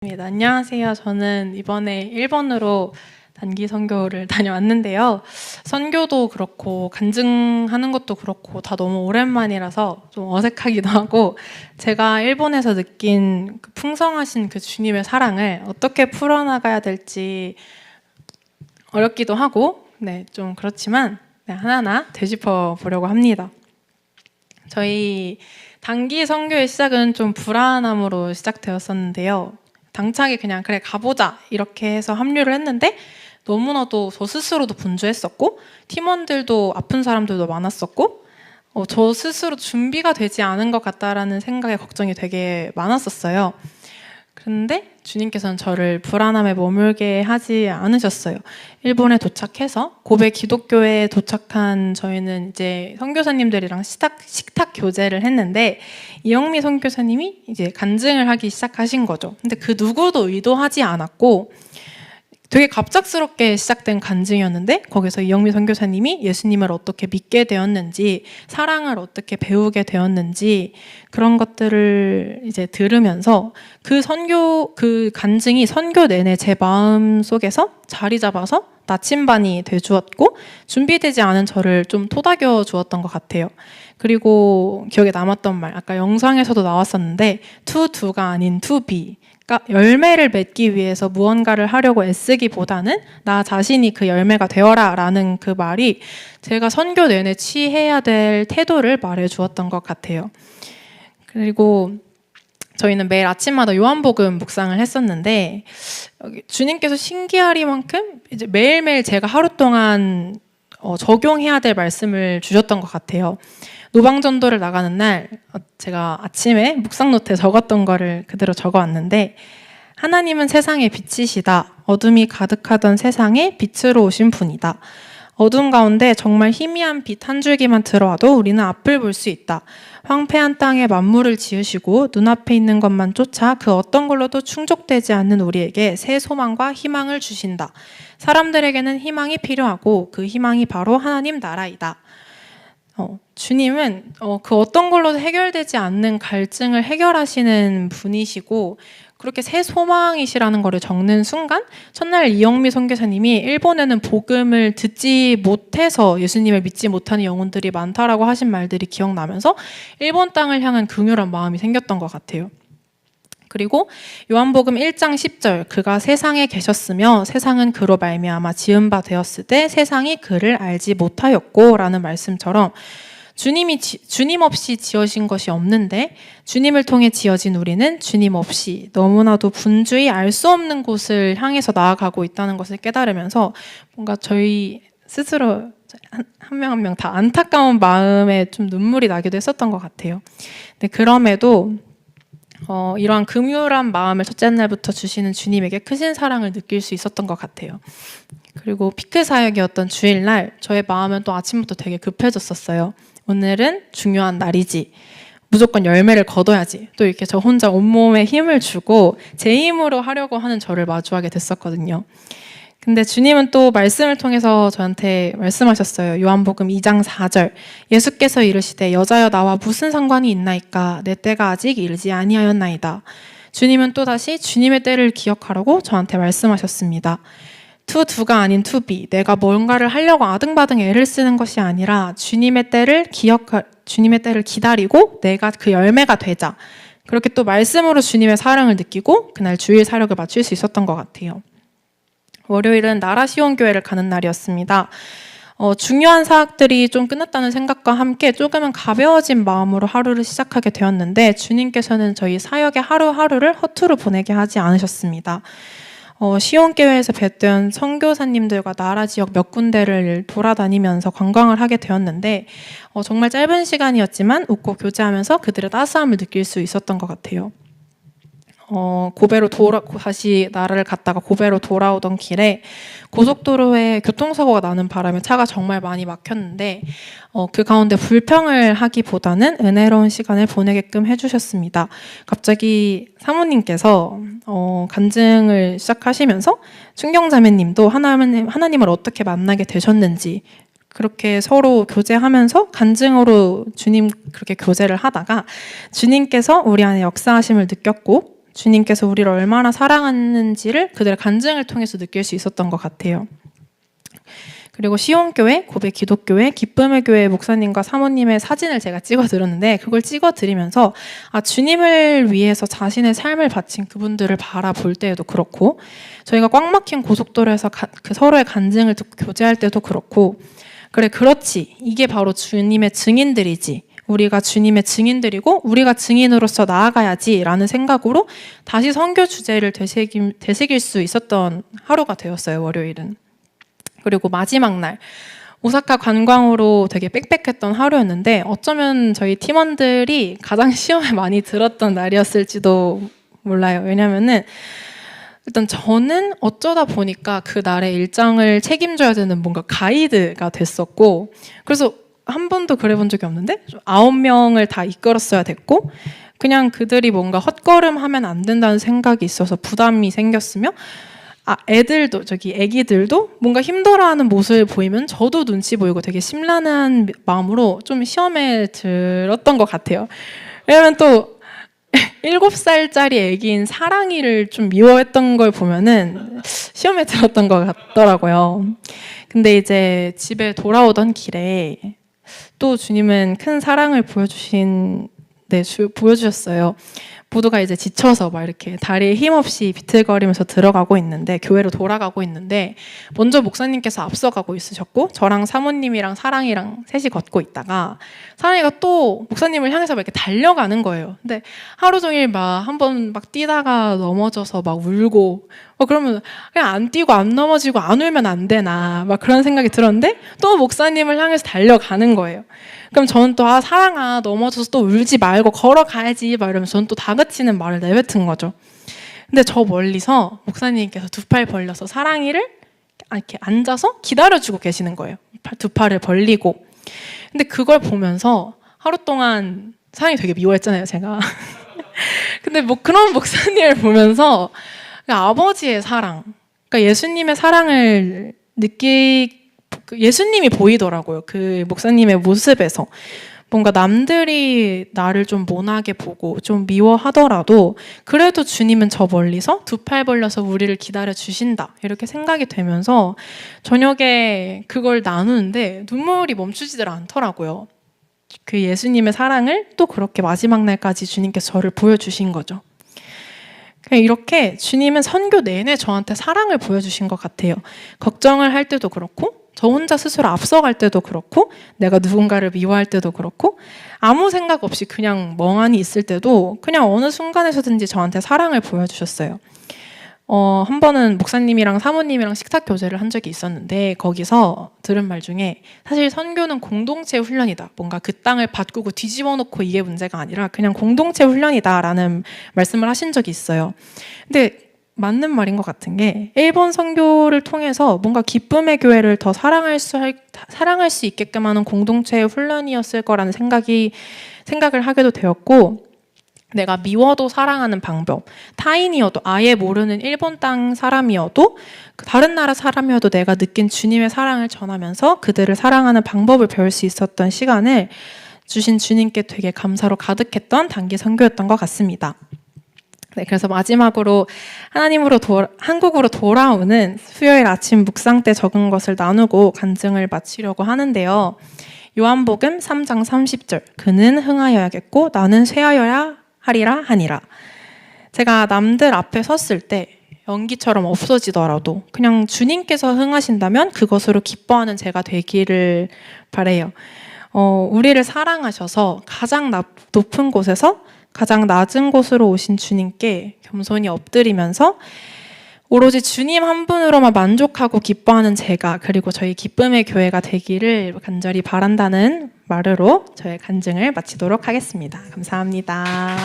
안녕하세요. 저는 이번에 일본으로 단기 선교를 다녀왔는데요. 선교도 그렇고 간증하는 것도 그렇고 다 너무 오랜만이라서 좀 어색하기도 하고, 제가 일본에서 느낀 그 풍성하신 그 주님의 사랑을 어떻게 풀어나가야 될지 어렵기도 하고, 좀 그렇지만 하나하나 되짚어 보려고 합니다. 저희 단기 선교의 시작은 좀 불안함으로 시작되었었는데요. 당차게 그냥 그래 가보자 이렇게 해서 합류를 했는데, 너무나도 저 스스로도 분주했었고 팀원들도 아픈 사람들도 많았었고, 저 스스로 준비가 되지 않은 것 같다라는 생각에 걱정이 되게 많았었어요. 그런데 주님께서는 저를 불안함에 머물게 하지 않으셨어요. 일본에 도착해서 고베 기독교에 도착한 저희는 이제 선교사님들이랑 식탁 교제를 했는데, 이영미 선교사님이 이제 간증을 하기 시작하신 거죠. 근데 그 누구도 의도하지 않았고 되게 갑작스럽게 시작된 간증이었는데, 거기서 이영미 선교사님이 예수님을 어떻게 믿게 되었는지, 사랑을 어떻게 배우게 되었는지, 그런 것들을 이제 들으면서 그 간증이 선교 내내 제 마음 속에서 자리 잡아서 나침반이 되주었고, 준비되지 않은 저를 좀 토닥여 주었던 것 같아요. 그리고 기억에 남았던 말, 아까 영상에서도 나왔었는데 to do가 아닌 to be, 그러니까 열매를 맺기 위해서 무언가를 하려고 애쓰기보다는 나 자신이 그 열매가 되어라 라는 그 말이 제가 선교 내내 취해야 될 태도를 말해 주었던 것 같아요. 그리고 저희는 매일 아침마다 요한복음 묵상을 했었는데, 주님께서 신기하리만큼 이제 매일매일 제가 하루 동안 적용해야 될 말씀을 주셨던 것 같아요. 노방전도를 나가는 날 제가 아침에 묵상노트에 적었던 거를 그대로 적어왔는데, 하나님은 세상의 빛이시다. 어둠이 가득하던 세상에 빛으로 오신 분이다. 어둠 가운데 정말 희미한 빛 한 줄기만 들어와도 우리는 앞을 볼 수 있다. 황폐한 땅에 만물을 지으시고 눈앞에 있는 것만 쫓아 그 어떤 걸로도 충족되지 않는 우리에게 새 소망과 희망을 주신다. 사람들에게는 희망이 필요하고 그 희망이 바로 하나님 나라이다. 주님은 그 어떤 걸로도 해결되지 않는 갈증을 해결하시는 분이시고, 그렇게 새 소망이시라는 거를 적는 순간, 첫날 이영미 선교사님이 일본에는 복음을 듣지 못해서 예수님을 믿지 못하는 영혼들이 많다라고 하신 말들이 기억나면서 일본 땅을 향한 긍휼한 마음이 생겼던 것 같아요. 그리고 요한복음 1장 10절, 그가 세상에 계셨으며 세상은 그로 말미암아 지은 바 되었을 때 세상이 그를 알지 못하였고 라는 말씀처럼, 주님 없이 지어진 것이 없는데 주님을 통해 지어진 우리는 주님 없이 너무나도 분주히 알 수 없는 곳을 향해서 나아가고 있다는 것을 깨달으면서 뭔가 저희 스스로 한 명 한 명 다 안타까운 마음에 좀 눈물이 나기도 했었던 것 같아요. 근데 그럼에도 이러한 긍휼한 마음을 첫째 날부터 주시는 주님에게 크신 사랑을 느낄 수 있었던 것 같아요. 그리고 피크 사역이었던 주일날 저의 마음은 또 아침부터 되게 급해졌었어요. 오늘은 중요한 날이지, 무조건 열매를 거둬야지, 또 이렇게 저 혼자 온몸에 힘을 주고 제 힘으로 하려고 하는 저를 마주하게 됐었거든요. 근데 주님은 또 말씀을 통해서 저한테 말씀하셨어요. 요한복음 2장 4절, 예수께서 이르시되 여자여 나와 무슨 상관이 있나이까, 내 때가 아직 이르지 아니하였나이다. 주님은 또다시 주님의 때를 기억하라고 저한테 말씀하셨습니다. to do가 아닌 to be, 내가 뭔가를 하려고 아등바등 애를 쓰는 것이 아니라 주님의 때를 기다리고 내가 그 열매가 되자. 그렇게 또 말씀으로 주님의 사랑을 느끼고 그날 주일 사역을 마칠 수 있었던 것 같아요. 월요일은 나라 시온교회를 가는 날이었습니다. 중요한 사역들이 좀 끝났다는 생각과 함께 조금은 가벼워진 마음으로 하루를 시작하게 되었는데, 주님께서는 저희 사역의 하루하루를 허투루 보내게 하지 않으셨습니다. 시온교회에서 뵀던 선교사님들과 나라 지역 몇 군데를 돌아다니면서 관광을 하게 되었는데, 정말 짧은 시간이었지만 웃고 교제하면서 그들의 따스함을 느낄 수 있었던 것 같아요. 고베로 다시 나라를 갔다가 고베로 돌아오던 길에 고속도로에 교통사고가 나는 바람에 차가 정말 많이 막혔는데, 그 가운데 불평을 하기보다는 은혜로운 시간을 보내게끔 해주셨습니다. 갑자기 사모님께서 간증을 시작하시면서 충경자매님도 하나님을 어떻게 만나게 되셨는지, 그렇게 서로 교제하면서 간증으로 주님 그렇게 교제를 하다가 주님께서 우리 안에 역사하심을 느꼈고, 주님께서 우리를 얼마나 사랑하는지를 그들의 간증을 통해서 느낄 수 있었던 것 같아요. 그리고 시온교회, 고백 기독교회, 기쁨의 교회 목사님과 사모님의 사진을 제가 찍어드렸는데 그걸 찍어드리면서 주님을 위해서 자신의 삶을 바친 그분들을 바라볼 때에도 그렇고 저희가 꽉 막힌 고속도로에서 그 서로의 간증을 듣고 교제할 때도 그렇고 그래 그렇지 이게 바로 주님의 증인들이지 우리가 주님의 증인들이고 우리가 증인으로서 나아가야지 라는 생각으로 다시 선교 주제를 되새길 수 있었던 하루가 되었어요. 월요일은. 그리고 마지막 날 오사카 관광으로 되게 빽빽했던 하루였는데 어쩌면 저희 팀원들이 가장 시험에 많이 들었던 날이었을지도 몰라요. 왜냐면은 일단 저는 어쩌다 보니까 그 날의 일정을 책임져야 되는 뭔가 가이드가 됐었고 그래서 한 번도 그래 본 적이 없는데 9명을 다 이끌었어야 됐고 그냥 그들이 뭔가 헛걸음하면 안 된다는 생각이 있어서 부담이 생겼으며 애기들도 뭔가 힘들어하는 모습을 보이면 저도 눈치 보이고 되게 심란한 마음으로 좀 시험에 들었던 것 같아요. 왜냐면 또 7살짜리 애기인 사랑이를 좀 미워했던 걸 보면은 시험에 들었던 것 같더라고요. 근데 이제 집에 돌아오던 길에 또 주님은 큰 사랑을 보여주셨어요. 모두가 이제 지쳐서 막 이렇게 다리에 힘없이 비틀거리면서 들어가고 있는데 교회로 돌아가고 있는데 먼저 목사님께서 앞서가고 있으셨고 저랑 사모님이랑 사랑이랑 셋이 걷고 있다가 사랑이가 또 목사님을 향해서 막 이렇게 달려가는 거예요. 근데 하루 종일 막 한번 막 뛰다가 넘어져서 막 울고 그러면 그냥 안 뛰고 안 넘어지고 안 울면 안 되나 막 그런 생각이 들었는데 또 목사님을 향해서 달려가는 거예요. 그럼 저는 또 사랑아 넘어져서 또 울지 말고 걸어가야지 막 이러면서 저는 또 다그치는 말을 내뱉은 거죠. 근데 저 멀리서 목사님께서 두 팔 벌려서 사랑이를 이렇게 앉아서 기다려주고 계시는 거예요. 두 팔을 벌리고. 근데 그걸 보면서 하루 동안 사랑이 되게 미워했잖아요, 제가. 근데 뭐 그런 목사님을 보면서 아버지의 사랑, 그러니까 예수님의 사랑을 예수님이 보이더라고요. 그 목사님의 모습에서. 뭔가 남들이 나를 좀 모나게 보고 좀 미워하더라도 그래도 주님은 저 멀리서 두 팔 벌려서 우리를 기다려 주신다. 이렇게 생각이 되면서 저녁에 그걸 나누는데 눈물이 멈추지들 않더라고요. 그 예수님의 사랑을 또 그렇게 마지막 날까지 주님께서 저를 보여주신 거죠. 이렇게 주님은 선교 내내 저한테 사랑을 보여주신 것 같아요. 걱정을 할 때도 그렇고 저 혼자 스스로 앞서갈 때도 그렇고 내가 누군가를 미워할 때도 그렇고 아무 생각 없이 그냥 멍하니 있을 때도 그냥 어느 순간에서든지 저한테 사랑을 보여주셨어요. 한 번은 목사님이랑 사모님이랑 식탁 교제를 한 적이 있었는데 거기서 들은 말 중에 사실 선교는 공동체 훈련이다. 뭔가 그 땅을 바꾸고 뒤집어 놓고 이게 문제가 아니라 그냥 공동체 훈련이다라는 말씀을 하신 적이 있어요. 근데 맞는 말인 것 같은 게 일본 선교를 통해서 뭔가 기쁨의 교회를 더 사랑할 수 있게끔 하는 공동체의 훈련이었을 거라는 생각을 하게도 되었고 내가 미워도 사랑하는 방법, 타인이어도 아예 모르는 일본 땅 사람이어도 다른 나라 사람이어도 내가 느낀 주님의 사랑을 전하면서 그들을 사랑하는 방법을 배울 수 있었던 시간을 주신 주님께 되게 감사로 가득했던 단기 선교였던 것 같습니다. 네, 그래서 마지막으로 한국으로 돌아오는 수요일 아침 묵상 때 적은 것을 나누고 간증을 마치려고 하는데요. 요한복음 3장 30절 그는 흥하여야겠고 나는 쇠하여야 하리라 하니라. 제가 남들 앞에 섰을 때 연기처럼 없어지더라도 그냥 주님께서 흥하신다면 그것으로 기뻐하는 제가 되기를 바래요. 우리를 사랑하셔서 가장 높은 곳에서 가장 낮은 곳으로 오신 주님께 겸손히 엎드리면서 오로지 주님 한 분으로만 만족하고 기뻐하는 제가 그리고 저희 기쁨의 교회가 되기를 간절히 바란다는 말으로 저의 간증을 마치도록 하겠습니다. 감사합니다.